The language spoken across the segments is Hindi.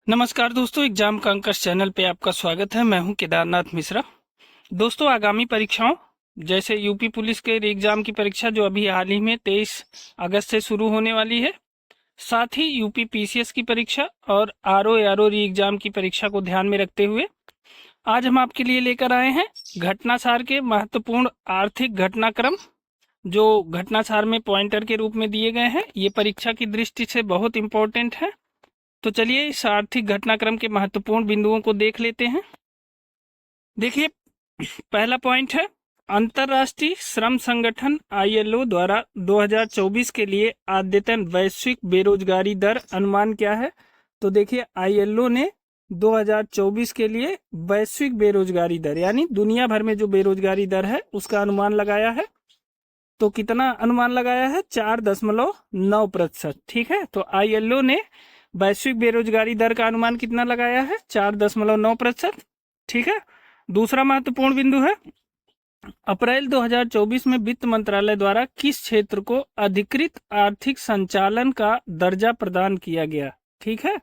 नमस्कार दोस्तों, एग्जाम का अंकश चैनल पे आपका स्वागत है। मैं हूं केदारनाथ मिश्रा। दोस्तों, आगामी परीक्षाओं जैसे यूपी पुलिस के एग्जाम की परीक्षा जो अभी हाल ही में 23 अगस्त से शुरू होने वाली है, साथ ही यूपी पीसीएस की परीक्षा और आरओ एआरओ री एग्जाम की परीक्षा को ध्यान में रखते हुए आज हम आपके लिए लेकर आए हैं घटनासार के महत्वपूर्ण आर्थिक घटनाक्रम जो घटनासार में पॉइंटर के रूप में दिए गए हैं। ये परीक्षा की दृष्टि से बहुत इंपॉर्टेंट है। तो चलिए इस आर्थिक घटनाक्रम के महत्वपूर्ण बिंदुओं को देख लेते हैं। देखिए, पहला पॉइंट है अंतर्राष्ट्रीय श्रम संगठन आईएलओ द्वारा 2024 के लिए अद्यतन वैश्विक बेरोजगारी दर अनुमान क्या है। तो देखिए, आईएलओ ने 2024 के लिए वैश्विक बेरोजगारी दर यानी दुनिया भर में जो बेरोजगारी दर है उसका अनुमान लगाया है। तो कितना अनुमान लगाया है? 4.9%। ठीक है, तो आईएलओ ने वैश्विक बेरोजगारी दर का अनुमान कितना लगाया है? 4.9%। ठीक है, दूसरा महत्वपूर्ण बिंदु है अप्रैल 2024 में वित्त मंत्रालय द्वारा किस क्षेत्र को अधिकृत आर्थिक संचालन का दर्जा प्रदान किया गया। ठीक है,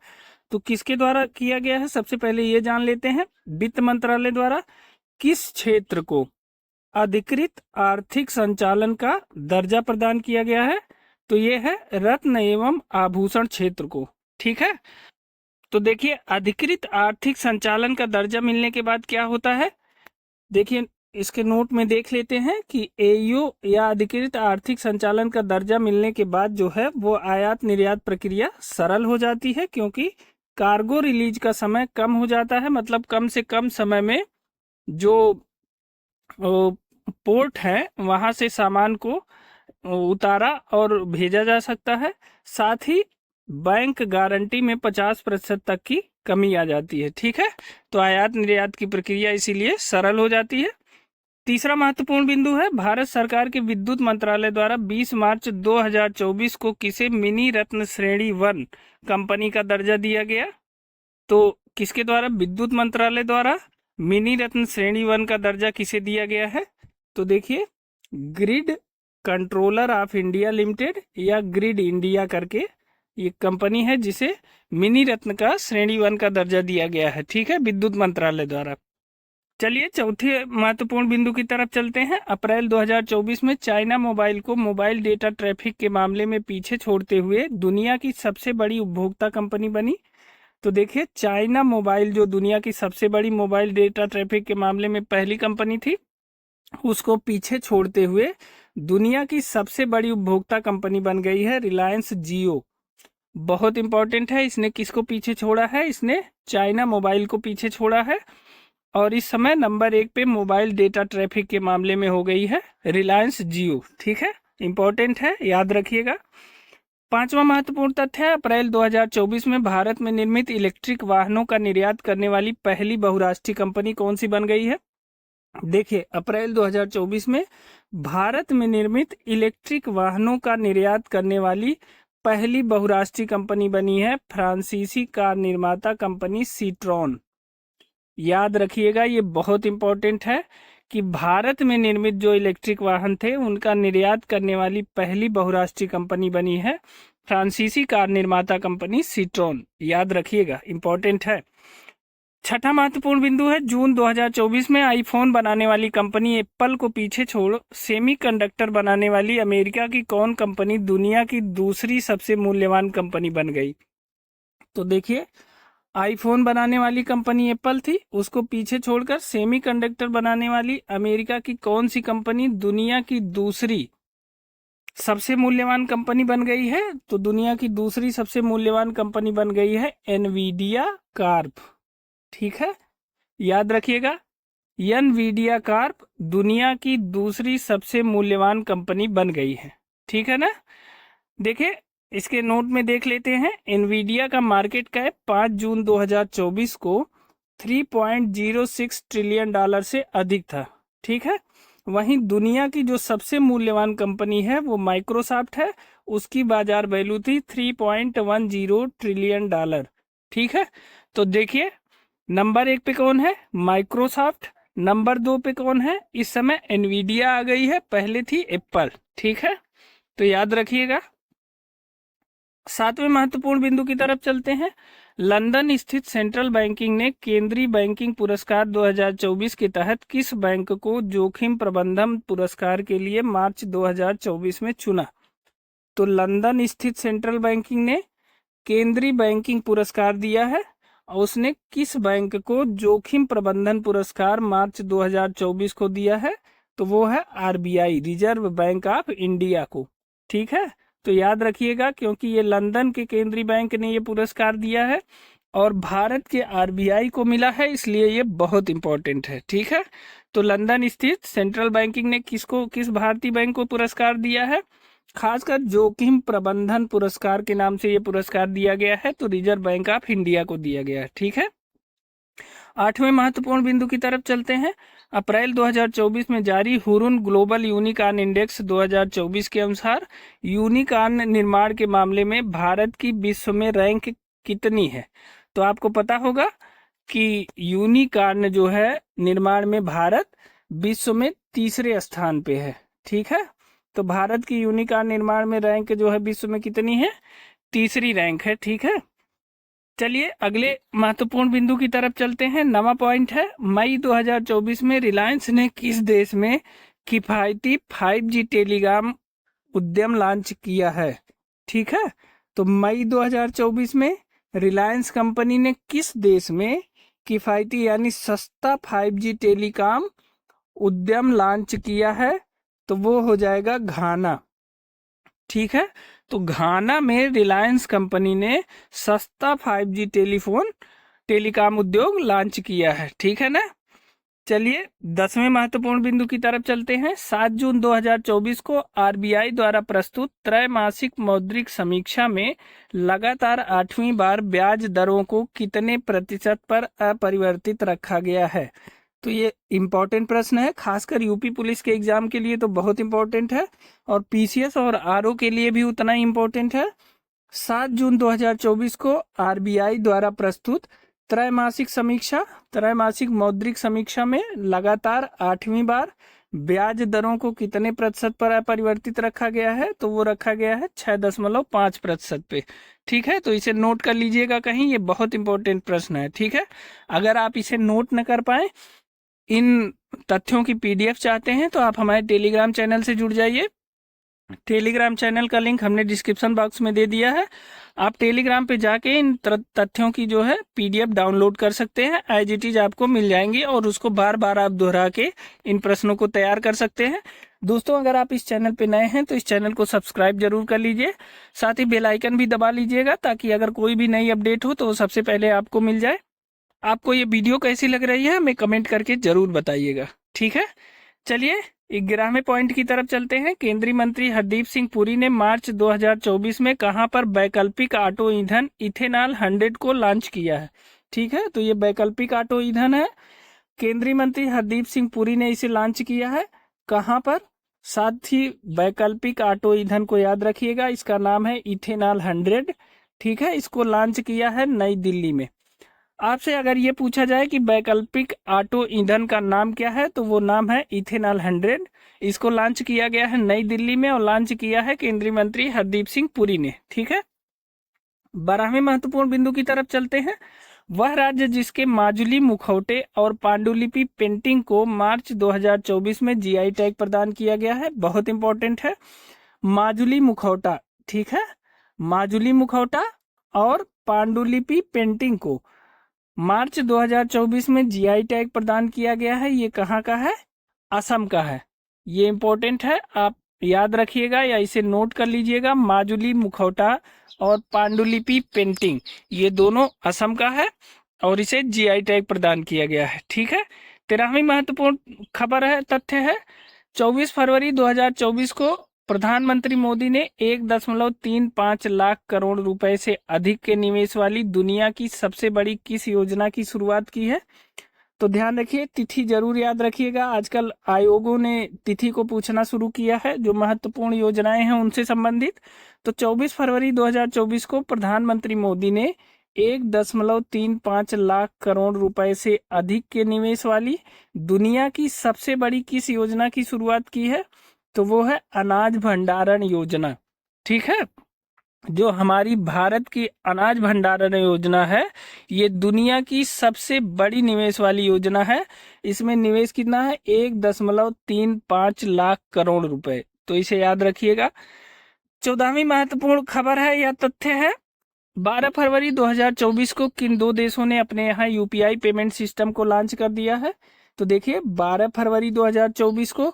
तो किसके द्वारा किया गया है? सबसे पहले ये जान लेते हैं, वित्त मंत्रालय द्वारा किस क्षेत्र को अधिकृत आर्थिक संचालन का दर्जा प्रदान किया गया है। तो ये है रत्न एवं आभूषण क्षेत्र को। ठीक है, तो देखिए, अधिकृत आर्थिक संचालन का दर्जा मिलने के बाद क्या होता है, देखिए इसके नोट में देख लेते हैं कि एयू या अधिकृत आर्थिक संचालन का दर्जा मिलने के बाद जो है वो आयात निर्यात प्रक्रिया सरल हो जाती है, क्योंकि कार्गो रिलीज का समय कम हो जाता है। मतलब कम से कम समय में जो पोर्ट है वहां से सामान को उतारा और भेजा जा सकता है। साथ ही बैंक गारंटी में 50% तक की कमी आ जाती है। ठीक है, तो आयात निर्यात की प्रक्रिया इसीलिए सरल हो जाती है। तीसरा महत्वपूर्ण बिंदु है भारत सरकार के विद्युत मंत्रालय द्वारा 20 मार्च 2024 को किसे मिनी रत्न श्रेणी 1 कंपनी का दर्जा दिया गया। तो किसके द्वारा? विद्युत मंत्रालय द्वारा मिनी रत्न श्रेणी 1 का दर्जा किसे दिया गया है? तो देखिए, grid controller of India limited या ग्रिड इंडिया करके ये कंपनी है जिसे मिनी रत्न का श्रेणी 1 का दर्जा दिया गया है। ठीक है, विद्युत मंत्रालय द्वारा। चलिए चौथे महत्वपूर्ण बिंदु की तरफ चलते हैं। अप्रैल 2024 में चाइना मोबाइल को मोबाइल डेटा ट्रैफिक के मामले में पीछे छोड़ते हुए दुनिया की सबसे बड़ी उपभोक्ता कंपनी बनी। तो देखिए, चाइना मोबाइल जो दुनिया की सबसे बड़ी मोबाइल डेटा ट्रैफिक के मामले में पहली कंपनी थी, उसको पीछे छोड़ते हुए दुनिया की सबसे बड़ी उपभोक्ता कंपनी बन गई है रिलायंस जियो। बहुत इंपॉर्टेंट है, इसने किसको पीछे छोड़ा है? इसने चाइना मोबाइल को पीछे छोड़ा है और इस समय नंबर 1 पे मोबाइल डेटा ट्रैफिक के मामले में हो गई है रिलायंस जियो। ठीक है, इंपॉर्टेंट है, याद रखिएगा। पांचवा महत्वपूर्ण तथ्य है अप्रैल 2024 में भारत में निर्मित इलेक्ट्रिक वाहनों का निर्यात करने वाली पहली बहुराष्ट्रीय कंपनी कौन सी बन गई है। देखिए, अप्रैल 2024 में भारत में निर्मित इलेक्ट्रिक वाहनों का निर्यात करने वाली पहली बहुराष्ट्रीय कंपनी बनी है फ्रांसीसी कार निर्माता कंपनी सीट्रॉन। याद रखिएगा, ये बहुत इंपॉर्टेंट है कि भारत में निर्मित जो इलेक्ट्रिक वाहन थे उनका निर्यात करने वाली पहली बहुराष्ट्रीय कंपनी बनी है फ्रांसीसी कार निर्माता कंपनी सीट्रॉन। याद रखिएगा, इंपॉर्टेंट है। छठा महत्वपूर्ण बिंदु है जून 2024 में आईफोन बनाने वाली कंपनी एप्पल को पीछे छोड़ सेमीकंडक्टर बनाने वाली अमेरिका की कौन कंपनी दुनिया की दूसरी सबसे मूल्यवान कंपनी बन गई। तो देखिए, आईफोन बनाने वाली कंपनी एप्पल थी, उसको पीछे छोड़कर सेमीकंडक्टर बनाने वाली अमेरिका की कौन सी कंपनी दुनिया की दूसरी सबसे मूल्यवान कंपनी बन गई है। तो दुनिया की दूसरी सबसे मूल्यवान कंपनी बन गई है एनवीडिया कार्प। ठीक है, याद रखिएगा, एनवीडिया कार्प दुनिया की दूसरी सबसे मूल्यवान कंपनी बन गई है। ठीक है ना। देखिए, इसके नोट में देख लेते हैं, एनवीडिया का मार्केट कैप 5 जून 2024 को 3.06 ट्रिलियन डॉलर से अधिक था। ठीक है, वहीं दुनिया की जो सबसे मूल्यवान कंपनी है वो माइक्रोसॉफ्ट है, उसकी बाजार वैल्यू थी 3.10 ट्रिलियन डॉलर। ठीक है, तो देखिए, नंबर 1 पे कौन है? माइक्रोसॉफ्ट। नंबर 2 पे कौन है? इस समय एनवीडिया आ गई है, पहले थी एप्पल। ठीक है, तो याद रखिएगा। सातवें महत्वपूर्ण बिंदु की तरफ चलते हैं। लंदन स्थित सेंट्रल बैंकिंग ने केंद्रीय बैंकिंग पुरस्कार 2024 के तहत किस बैंक को जोखिम प्रबंधन पुरस्कार के लिए मार्च 2024 में चुना? तो लंदन स्थित सेंट्रल बैंकिंग ने केंद्रीय बैंकिंग पुरस्कार दिया है और उसने किस बैंक को जोखिम प्रबंधन पुरस्कार मार्च 2024 को दिया है? तो वो है RBI, reserve bank of India को। ठीक है, तो याद रखिएगा, क्योंकि ये लंदन के केंद्रीय बैंक ने ये पुरस्कार दिया है और भारत के आरबीआई को मिला है, इसलिए ये बहुत इंपॉर्टेंट है। ठीक है, तो लंदन स्थित सेंट्रल बैंकिंग ने किस भारतीय बैंक को पुरस्कार दिया है? खासकर जोखिम प्रबंधन पुरस्कार के नाम से ये पुरस्कार दिया गया है, तो रिजर्व बैंक ऑफ इंडिया को दिया गया है। ठीक है, 8वें महत्वपूर्ण बिंदु की तरफ चलते हैं। अप्रैल 2024 में जारी हुरुन ग्लोबल यूनिकॉर्न इंडेक्स 2024 के अनुसार यूनिकॉर्न निर्माण के मामले में भारत की विश्व में रैंक कितनी है? तो आपको पता होगा कि यूनिकॉर्न जो है निर्माण में भारत विश्व में तीसरे स्थान पे है। ठीक है, तो भारत की यूनिकॉर्न निर्माण में रैंक जो है विश्व में कितनी है? तीसरी रैंक है। ठीक है, चलिए अगले महत्वपूर्ण बिंदु की तरफ चलते हैं। 9वां पॉइंट है, मई 2024 में रिलायंस ने किस देश में किफायती 5G टेलीग्राम उद्यम लॉन्च किया है? ठीक है, तो मई 2024 में रिलायंस कंपनी ने किस देश में किफायती यानी सस्ता 5G टेलीकॉम उद्यम लॉन्च किया है? तो वो हो जाएगा घाना। ठीक है, तो घाना में रिलायंस कंपनी ने सस्ता 5G टेलीकॉम उद्योग लॉन्च किया है। ठीक है ना, चलिए 10वें महत्वपूर्ण बिंदु की तरफ चलते हैं। 7 जून 2024 को आरबीआई द्वारा प्रस्तुत त्रैमासिक मौद्रिक समीक्षा में लगातार 8वीं बार ब्याज दरों को कितने प्रतिशत पर अपरिवर्तित रखा गया है? तो ये इम्पोर्टेंट प्रश्न है, खासकर यूपी पुलिस के एग्जाम के लिए तो बहुत इम्पोर्टेंट है और पीसीएस और आरओ के लिए भी उतना ही इम्पोर्टेंट है। 7 जून 2024 को आरबीआई द्वारा प्रस्तुत त्रैमासिक मौद्रिक समीक्षा में लगातार 8वीं बार ब्याज दरों को कितने प्रतिशत पर अपरिवर्तित रखा गया है? तो वो रखा गया है 6.5% पे। ठीक है, तो इसे नोट कर लीजिएगा कहीं, ये बहुत इंपॉर्टेंट प्रश्न है। ठीक है, अगर आप इसे नोट न कर पाए, इन तथ्यों की पीडीएफ चाहते हैं, तो आप हमारे टेलीग्राम चैनल से जुड़ जाइए। टेलीग्राम चैनल का लिंक हमने डिस्क्रिप्शन बॉक्स में दे दिया है। आप टेलीग्राम पे जाके इन तथ्यों की जो है पीडीएफ डाउनलोड कर सकते हैं, एज इट इज आपको मिल जाएंगी और उसको बार बार आप दोहरा के इन प्रश्नों को तैयार कर सकते हैं। दोस्तों, अगर आप इस चैनल पे नए हैं तो इस चैनल को सब्सक्राइब जरूर कर लीजिए, साथ ही बेल आइकन भी दबा लीजिएगा, ताकि अगर कोई भी नई अपडेट हो तो सबसे पहले आपको मिल जाए। आपको ये वीडियो कैसी लग रही है हमें कमेंट करके जरूर बताइएगा। ठीक है, चलिए 11वें पॉइंट की तरफ चलते हैं। केंद्रीय मंत्री हरदीप सिंह पुरी ने मार्च 2024 में कहां पर वैकल्पिक ऑटो ईंधन इथेनॉल 100 को लॉन्च किया है? ठीक है, तो ये वैकल्पिक ऑटो ईंधन है, केंद्रीय मंत्री हरदीप सिंह पुरी ने इसे लॉन्च किया है। कहां पर? साथ ही वैकल्पिक ऑटो ईंधन को याद रखिएगा, इसका नाम है इथेनॉल 100। ठीक है, इसको लॉन्च किया है नई दिल्ली में। आपसे अगर ये पूछा जाए कि वैकल्पिक ऑटो ईंधन का नाम क्या है, तो वो नाम है इथेनॉल 100। इसको लॉन्च किया गया है नई दिल्ली में और लॉन्च किया है केंद्रीय मंत्री हरदीप सिंह पुरी ने। ठीक है, 12वें महत्वपूर्ण बिंदु की तरफ चलते हैं। वह राज्य जिसके माजुली मुखौटे और पांडुलिपि पेंटिंग को मार्च 2024 में जीआई टैग प्रदान किया गया है, बहुत इंपॉर्टेंट है। माजुली मुखौटा, ठीक है, माजुली मुखौटा और पांडुलिपि पेंटिंग को मार्च 2024 में जीआई टैग प्रदान किया गया है। ये कहाँ का है? असम का है। ये इंपॉर्टेंट है, आप याद रखिएगा या इसे नोट कर लीजिएगा। माजुली मुखौटा और पांडुलिपि पेंटिंग ये दोनों असम का है और इसे जीआई टैग प्रदान किया गया है। ठीक है, 13वीं महत्वपूर्ण खबर है, तथ्य है, 24 फरवरी 2024 को प्रधानमंत्री मोदी ने 1.35 लाख करोड़ रुपए से अधिक के निवेश वाली दुनिया की सबसे बड़ी किस योजना की शुरुआत की है? तो ध्यान रखिए, तिथि जरूर याद रखिएगा। आजकल आयोगों ने तिथि को पूछना शुरू किया है, जो महत्वपूर्ण योजनाएं हैं उनसे संबंधित। तो 24 फरवरी 2024 को प्रधानमंत्री मोदी ने 1.35 लाख करोड़ रुपए से अधिक के निवेश वाली दुनिया की सबसे बड़ी किस योजना की शुरुआत की है? तो वो है अनाज भंडारण योजना। ठीक है, जो हमारी भारत की अनाज भंडारण योजना है, ये दुनिया की सबसे बड़ी निवेश वाली योजना है। इसमें निवेश कितना है? 1.35 लाख करोड़ रुपए। तो इसे याद रखिएगा। 14वीं महत्वपूर्ण खबर है या तथ्य है, 12 फरवरी 2024 को किन दो देशों ने अपने यहाँ यूपीआई पेमेंट सिस्टम को लॉन्च कर दिया है? तो देखिए 12 फरवरी 2024 को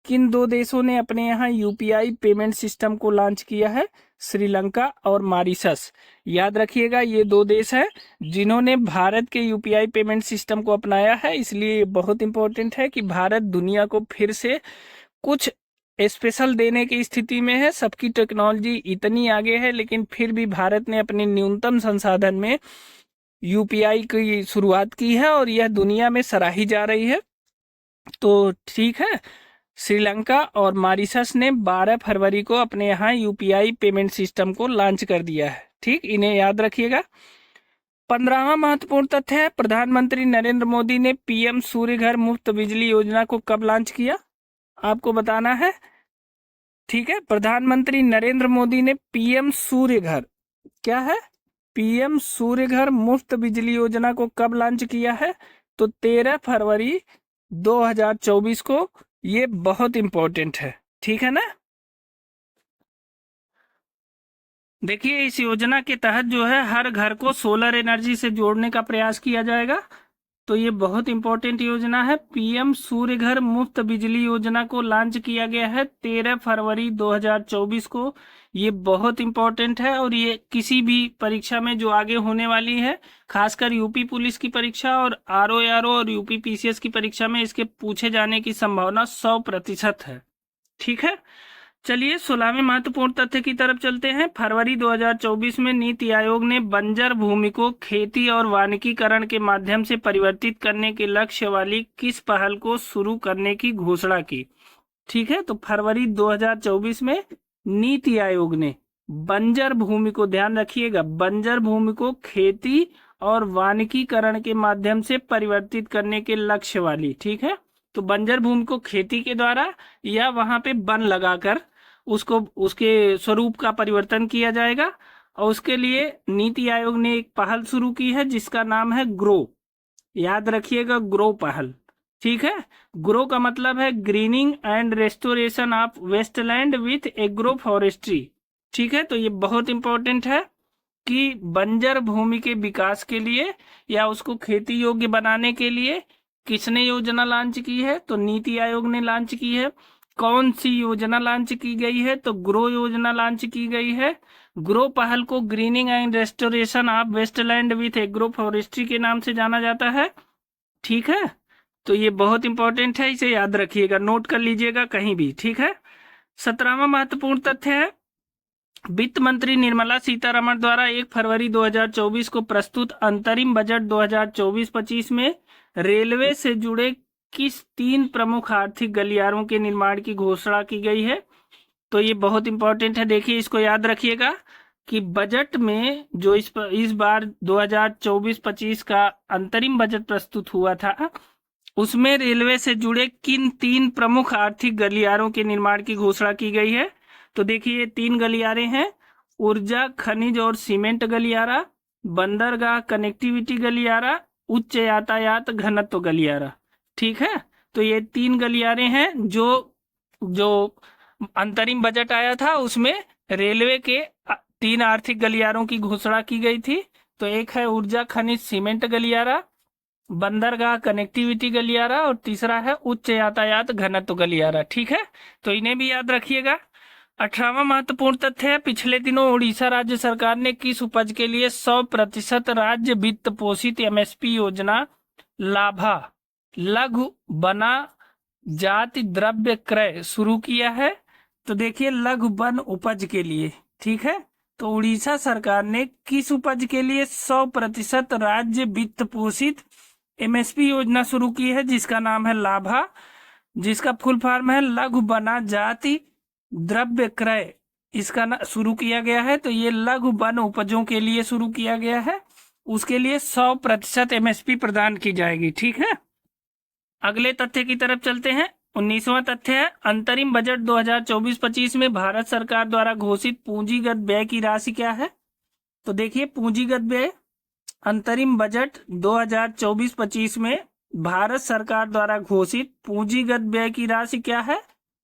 किन दो देशों ने अपने यहाँ यूपीआई पेमेंट सिस्टम को लॉन्च किया है? श्रीलंका और मॉरिशस। याद रखिएगा, ये दो देश हैं जिन्होंने भारत के यूपीआई पेमेंट सिस्टम को अपनाया है। इसलिए बहुत इंपॉर्टेंट है कि भारत दुनिया को फिर से कुछ स्पेशल देने की स्थिति में है। सबकी टेक्नोलॉजी इतनी आगे है, लेकिन फिर भी भारत ने अपने न्यूनतम संसाधन में यूपीआई की शुरुआत की है और यह दुनिया में सराही जा रही है। तो ठीक है, श्रीलंका और मॉरिशस ने 12 फरवरी को अपने यहाँ यूपीआई पेमेंट सिस्टम को लॉन्च कर दिया है। ठीक, इन्हें याद रखिएगा। 15वां महत्वपूर्ण तथ्य है, प्रधानमंत्री नरेंद्र मोदी ने पीएम सूर्य घर मुफ्त बिजली योजना को कब लॉन्च किया? आपको बताना है। ठीक है, प्रधानमंत्री नरेंद्र मोदी ने पीएम सूर्य घर, क्या है? पीएम सूर्य घर मुफ्त बिजली योजना को कब लॉन्च किया है? तो 13 फरवरी 2024 को। ये बहुत इंपॉर्टेंट है, ठीक है ना। देखिए, इस योजना के तहत जो है हर घर को सोलर एनर्जी से जोड़ने का प्रयास किया जाएगा। तो ये बहुत इंपॉर्टेंट योजना है। पीएम सूर्य घर मुफ्त बिजली योजना को लॉन्च किया गया है 13 फरवरी 2024 को। ये बहुत इंपॉर्टेंट है और ये किसी भी परीक्षा में जो आगे होने वाली है, खासकर यूपी पुलिस की परीक्षा और आरओ और यूपी पीसीएस की परीक्षा में इसके पूछे जाने की संभावना 100% है। ठीक है, चलिए 16वें महत्वपूर्ण तथ्य की तरफ चलते हैं। फरवरी 2024 में नीति आयोग ने बंजर भूमि को खेती और वानिकीकरण के माध्यम से परिवर्तित करने के लक्ष्य वाली किस पहल को शुरू करने की घोषणा की? ठीक है, तो फरवरी 2024 में नीति आयोग ने बंजर भूमि को, ध्यान रखिएगा, बंजर भूमि को खेती और वानिकीकरण के माध्यम से परिवर्तित करने के लक्ष्य वाली, ठीक है, तो बंजर भूमि को खेती के द्वारा या वहां पे वन लगाकर उसको उसके स्वरूप का परिवर्तन किया जाएगा। और उसके लिए नीति आयोग ने एक पहल शुरू की है जिसका नाम है ग्रो। याद रखिएगा, ग्रो पहल। ठीक है, ग्रो का मतलब है greening and restoration of wasteland with agro forestry. ठीक है, तो ये बहुत इंपॉर्टेंट है कि बंजर भूमि के विकास के लिए या उसको खेती योग्य बनाने के लिए किसने योजना लॉन्च की है? तो नीति आयोग ने लॉन्च की है। कौन सी योजना लॉन्च की गई है? तो ग्रो योजना लॉन्च की गई है। ग्रो पहल को greening and restoration of wasteland with agro forestry के नाम से जाना जाता है। ठीक है, तो ये बहुत इंपॉर्टेंट है, इसे याद रखिएगा, नोट कर लीजिएगा कहीं भी। ठीक है, 17वां महत्वपूर्ण तथ्य है, वित्त मंत्री निर्मला सीतारमण द्वारा 1 फरवरी 2024 को प्रस्तुत अंतरिम बजट 2024-25 में रेलवे से जुड़े किस 3 प्रमुख आर्थिक गलियारों के निर्माण की घोषणा की गई है? तो ये बहुत इंपॉर्टेंट है, देखिए इसको याद रखिएगा कि बजट में जो इस बार 2024-25 का अंतरिम बजट प्रस्तुत हुआ था, उसमें रेलवे से जुड़े किन 3 प्रमुख आर्थिक गलियारों के निर्माण की घोषणा की गई है? तो देखिए 3 गलियारे हैं, ऊर्जा खनिज और सीमेंट गलियारा, बंदरगाह कनेक्टिविटी गलियारा, उच्च यातायात घनत्व गलियारा। ठीक है, तो ये 3 गलियारे हैं जो अंतरिम बजट आया था उसमें रेलवे के 3 आर्थिक गलियारों की घोषणा की गई थी। तो एक है ऊर्जा खनिज सीमेंट गलियारा, बंदरगाह कनेक्टिविटी गलियारा और तीसरा है उच्च यातायात घनत्व गलियारा। ठीक है, तो इन्हें भी याद रखिएगा। 18वां महत्वपूर्ण तथ्य है, पिछले दिनों उड़ीसा राज्य सरकार ने किस उपज के लिए 100% राज्य वित्त पोषित एमएसपी योजना लाभा लघु बना जाति द्रव्य क्रय शुरू किया है? तो देखिए लघु वन उपज के लिए। ठीक है, तो उड़ीसा सरकार ने किस उपज के लिए 100% राज्य वित्त पोषित एमएसपी योजना शुरू की है, जिसका नाम है लाभा, जिसका फुल फॉर्म है लघु बना जाति द्रव्य क्रय, इसका शुरू किया गया है। तो ये लघु वन उपजों के लिए शुरू किया गया है, उसके लिए 100% एमएसपी प्रदान की जाएगी। ठीक है, अगले तथ्य की तरफ चलते हैं। 19वां तथ्य है अंतरिम बजट 2024-25 में भारत सरकार द्वारा घोषित पूंजीगत व्यय की राशि क्या है। तो देखिए पूंजीगत व्यय अंतरिम बजट 2024-25 में भारत सरकार द्वारा घोषित पूंजीगत व्यय की राशि क्या है।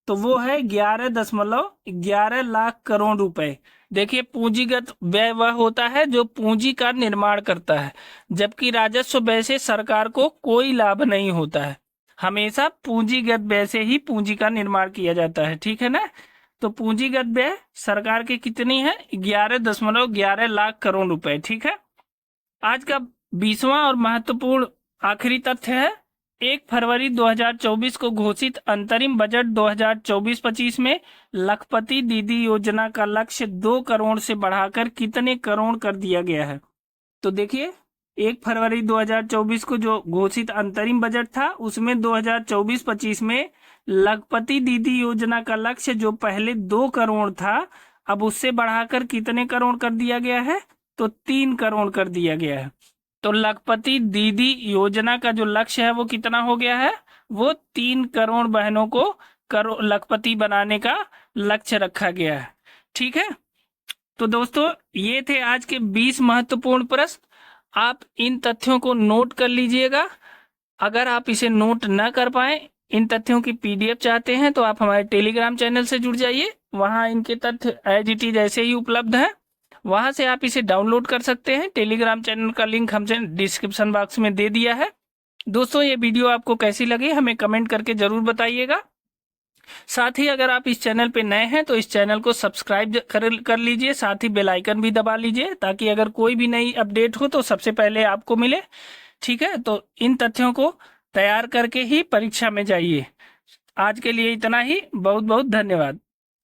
तो वो है 11.11 लाख करोड़ रुपए। देखिए पूंजीगत व्यय वह होता है जो पूंजी का निर्माण करता है, जबकि राजस्व व्यय से सरकार को कोई लाभ नहीं होता है। हमेशा पूंजीगत व्यय से ही पूंजी का निर्माण किया जाता है, ठीक है ना। तो पूंजीगत व्यय सरकार की कितनी है, 11.11 लाख करोड़ रुपए, ठीक है। आज का 20वां और महत्वपूर्ण आखिरी तथ्य है 1 फरवरी 2024 को घोषित अंतरिम बजट 2024-25 में लखपति दीदी योजना का लक्ष्य 2 करोड़ से बढ़ाकर कितने करोड़ कर दिया गया है। तो देखिए 1 फरवरी 2024 को जो घोषित अंतरिम बजट था उसमें 2024-25 में लखपति दीदी योजना का लक्ष्य जो पहले 2 करोड़ था अब उससे बढ़ाकर कितने करोड़ कर दिया गया है। तो 3 करोड़ कर दिया गया है। तो लखपति दीदी योजना का जो लक्ष्य है वो कितना हो गया है, वो 3 करोड़ बहनों को लखपति बनाने का लक्ष्य रखा गया है, ठीक है। तो दोस्तों ये थे आज के 20 महत्वपूर्ण प्रश्न। आप इन तथ्यों को नोट कर लीजिएगा। अगर आप इसे नोट न कर पाए, इन तथ्यों की पीडीएफ चाहते हैं तो आप हमारे टेलीग्राम चैनल से जुड़ जाइए। वहां इनके तथ्य एज इट इज ऐसे ही उपलब्ध हैं, वहां से आप इसे डाउनलोड कर सकते हैं। टेलीग्राम चैनल का लिंक हमसे डिस्क्रिप्शन बॉक्स में दे दिया है। दोस्तों ये वीडियो आपको कैसी लगी हमें कमेंट करके जरूर बताइएगा। साथ ही अगर आप इस चैनल पे नए हैं तो इस चैनल को सब्सक्राइब कर लीजिए, साथ ही बेल आइकन भी दबा लीजिए ताकि अगर कोई भी नई अपडेट हो तो सबसे पहले आपको मिले, ठीक है। तो इन तथ्यों को तैयार करके ही परीक्षा में जाइए। आज के लिए इतना ही, बहुत बहुत धन्यवाद।